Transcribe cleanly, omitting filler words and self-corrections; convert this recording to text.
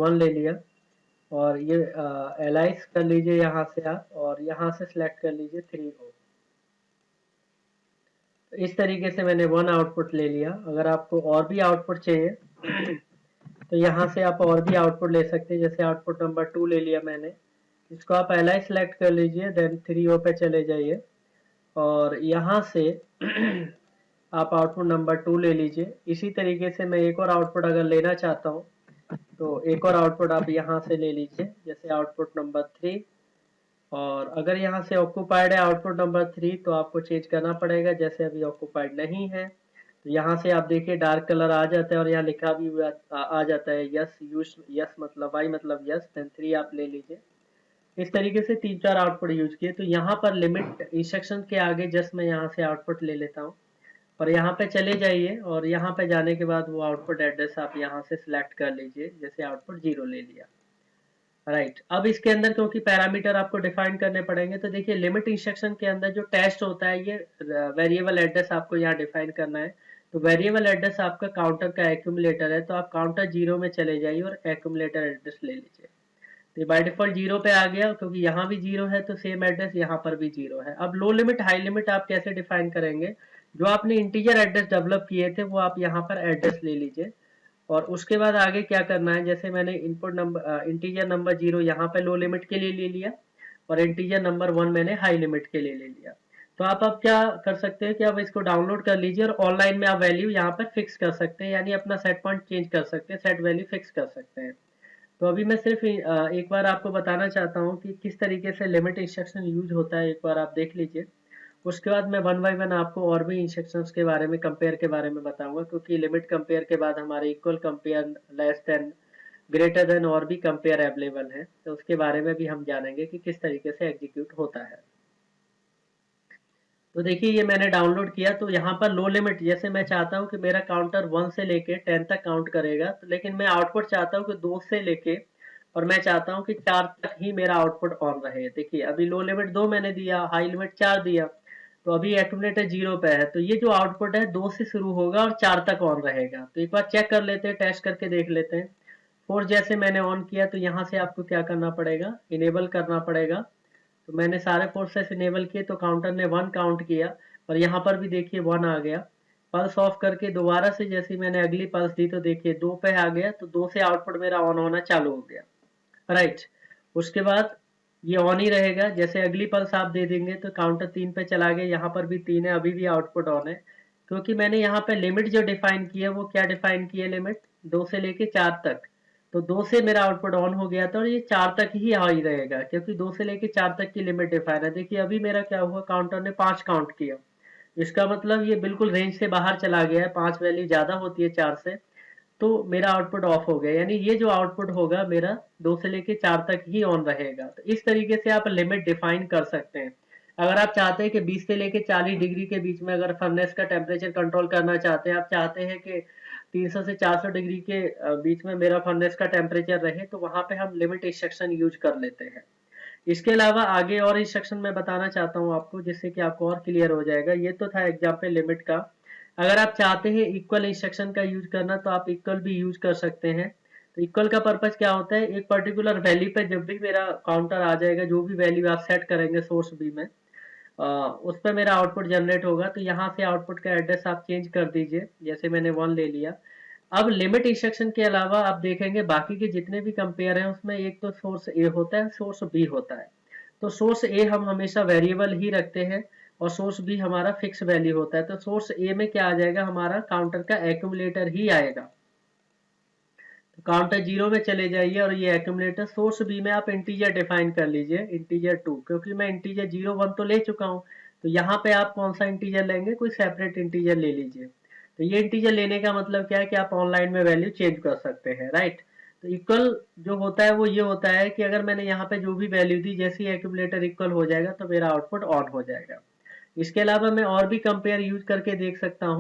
1 ले लिया और ये एलाइज कर लीजिए यहाँ से आप, और यहाँ से सिलेक्ट कर लीजिए 3O। तो इस तरीके से मैंने 1 आउटपुट ले लिया। अगर आपको और भी आउटपुट चाहिए तो यहाँ से आप और भी आउटपुट ले सकते हैं। जैसे आउटपुट नंबर 2 ले लिया मैंने, इसको आप एलाइज सेलेक्ट कर लीजिए, देन 3O पे चले जाइए और यहाँ से आप आउटपुट नंबर 2 ले लीजिए। इसी तरीके से मैं एक और आउटपुट अगर लेना चाहता हूँ तो एक और आउटपुट आप यहाँ से ले लीजिए, जैसे आउटपुट नंबर 3। और अगर यहाँ से ऑक्यूपाइड है आउटपुट नंबर 3 तो आपको चेंज करना पड़ेगा, जैसे अभी ऑक्यूपाइड नहीं है तो यहाँ से आप देखिए डार्क कलर आ जाता है और यहाँ लिखा भी हुआ आ जाता है यस यूज, यस मतलब वाई मतलब यस, देन 3 आप ले लीजिए। इस तरीके से 3-4 आउटपुट यूज किए। तो यहाँ पर लिमिट इंस्ट्रक्शन के आगे जस्ट मैं यहाँ से आउटपुट ले लेता हूँ और यहाँ पे चले जाइए और यहाँ पे जाने के बाद वो आउटपुट एड्रेस आप यहाँ से सिलेक्ट कर लीजिए, जैसे आउटपुट 0 ले लिया। राइट, अब इसके अंदर क्योंकि पैरामीटर आपको डिफाइन करने पड़ेंगे तो देखिए लिमिट इंस्ट्रक्शन के अंदर जो टेस्ट होता है ये वेरिएबल एड्रेस आपको यहाँ डिफाइन करना है। तो वेरिएबल एड्रेस आपका काउंटर का एक्यूमुलेटर है, तो आप काउंटर 0 में चले जाइए और एक्यूमुलेटर एड्रेस ले लीजिए। तो बाय डिफॉल्ट 0 पे आ गया, क्योंकि यहाँ भी 0 है तो सेम एड्रेस यहाँ पर भी 0 है। अब लो लिमिट हाई लिमिट आप कैसे डिफाइन करेंगे, जो आपने इंटीजर एड्रेस डेवलप किए थे वो आप यहाँ पर एड्रेस ले लीजिए और उसके बाद आगे क्या करना है, जैसे मैंने इनपुट नंबर इंटीजर नंबर 0 यहाँ पे लो लिमिट के लिए ले लिया और इंटीजर नंबर 1 मैंने हाई लिमिट के लिए ले लिया। तो आप अब क्या कर सकते हैं कि आप इसको डाउनलोड कर लीजिए और ऑनलाइन में आप वैल्यू यहाँ पर फिक्स कर सकते हैं, यानी अपना सेट पॉइंट चेंज कर सकते हैं, सेट वैल्यू फिक्स कर सकते हैं। तो अभी मैं सिर्फ एक बार आपको बताना चाहता हूँ कि किस तरीके से लिमिट इंस्ट्रक्शन यूज होता है, एक बार आप देख लीजिए। उसके बाद मैं वन बाय वन आपको और भी इंस्ट्रक्शंस के बारे में, कंपेयर के बारे में बताऊंगा, क्योंकि लिमिट कंपेयर के बाद हमारे equal, compare, less than, greater than और भी कंपेयर अवेलेबल है, तो उसके बारे में भी हम जानेंगे कि किस तरीके से एग्जीक्यूट होता है। तो देखिए ये मैंने डाउनलोड किया, तो यहाँ पर लो लिमिट, जैसे मैं चाहता हूँ कि मेरा काउंटर 1 से लेके 10 तक काउंट करेगा, तो लेकिन मैं आउटपुट चाहता हूँ कि 2 से लेके, और मैं चाहता हूँ कि 4 तक ही मेरा आउटपुट ऑन रहे। देखिए अभी लो लिमिट 2 मैंने दिया, हाई लिमिट 4 दिया, तो अभी एक्यूमुलेटर 0 पे है, तो ये जो आउटपुट है 2 से शुरू होगा और 4 तक ऑन रहेगा। तो एक बार चेक कर लेते हैं, टेस्ट करके देख लेते हैं। 4 जैसे मैंने ऑन किया तो यहाँ से आपको क्या करना पड़ेगा, इनेबल करना पड़ेगा। तो मैंने सारे फोर्सेस इनेबल किए तो काउंटर ने 1 काउंट किया और यहाँ पर भी देखिए 1 आ गया। पल्स ऑफ करके दोबारा से जैसे मैंने अगली पल्स दी तो देखिए 2 पे आ गया, तो 2 से आउटपुट मेरा ऑन होना चालू हो गया। राइट, उसके बाद ये ऑन ही रहेगा। जैसे अगली पल्स आप दे देंगे तो काउंटर 3 पे चला गया, यहाँ पर भी 3 है, अभी भी आउटपुट ऑन है, क्योंकि मैंने यहाँ पे लिमिट जो डिफाइन की है वो क्या डिफाइन की है, लिमिट 2 से लेके 4 तक। तो 2 से मेरा आउटपुट ऑन हो गया था और ये 4 तक ही हाई रहेगा, क्योंकि 2 से लेके 4 तक की लिमिट डिफाइन है। देखिए अभी मेरा क्या हुआ, काउंटर ने 5 काउंट किया, इसका मतलब ये बिल्कुल रेंज से बाहर चला गया है, 5 वैल्यू ज्यादा होती है 4 से, तो मेरा आउटपुट ऑफ हो गया। यानी ये जो आउटपुट होगा मेरा 2 से लेके 4 तक ही ऑन रहेगा। तो इस तरीके से आप लिमिट डिफाइन कर सकते हैं। अगर आप चाहते हैं कि 20 से लेके 40 डिग्री के बीच में अगर फर्नेस का टेम्परेचर कंट्रोल करना चाहते हैं, आप चाहते हैं कि 300 से 400 डिग्री के बीच में मेरा फर्नेस का टेम्परेचर रहे, तो वहां पे हम लिमिट इंस्ट्रक्शन यूज कर लेते हैं। इसके अलावा आगे और इंस्ट्रक्शन मैं बताना चाहता हूँ आपको, जिससे कि आपको और क्लियर हो जाएगा। ये तो था एग्जाम्पल लिमिट का। अगर आप चाहते हैं इक्वल इंस्ट्रक्शन का यूज करना तो आप इक्वल भी यूज कर सकते हैं। तो इक्वल का पर्पज क्या होता है, एक पर्टिकुलर वैल्यू पे जब भी मेरा काउंटर आ जाएगा, जो भी वैल्यू आप सेट करेंगे सोर्स बी में, उस पर मेरा आउटपुट जनरेट होगा। तो यहाँ से आउटपुट का एड्रेस आप चेंज कर दीजिए, जैसे मैंने 1 ले लिया। अब लिमिट इंस्ट्रक्शन के अलावा आप देखेंगे बाकी के जितने भी कंपेयर हैं उसमें एक तो सोर्स ए होता है, सोर्स बी होता है। तो सोर्स ए हम हमेशा वेरिएबल ही रखते हैं और सोर्स बी हमारा फिक्स वैल्यू होता है। तो सोर्स ए में क्या आ जाएगा, हमारा काउंटर का एक्यूमुलेटर ही आएगा। तो काउंटर 0 में चले जाइए और ये एक्यूमुलेटर, सोर्स बी में आप इंटीजर डिफाइन कर लीजिए, इंटीजर 2, क्योंकि मैं इंटीजर 0 1 तो ले चुका हूँ। तो यहाँ पे आप कौन सा इंटीजर लेंगे, कोई सेपरेट इंटीजर ले लीजिए। तो ये इंटीजर लेने का मतलब क्या है कि आप ऑनलाइन में वैल्यू चेंज कर सकते हैं। राइट, तो इक्वल जो होता है वो ये होता है कि अगर मैंने यहाँ पे जो भी वैल्यू दी, जैसे ही एक्यूमुलेटर इक्वल हो जाएगा तो मेरा आउटपुट ऑन हो जाएगा। इसके अलावा मैं और भी कंपेयर यूज करके देख सकता हूँ।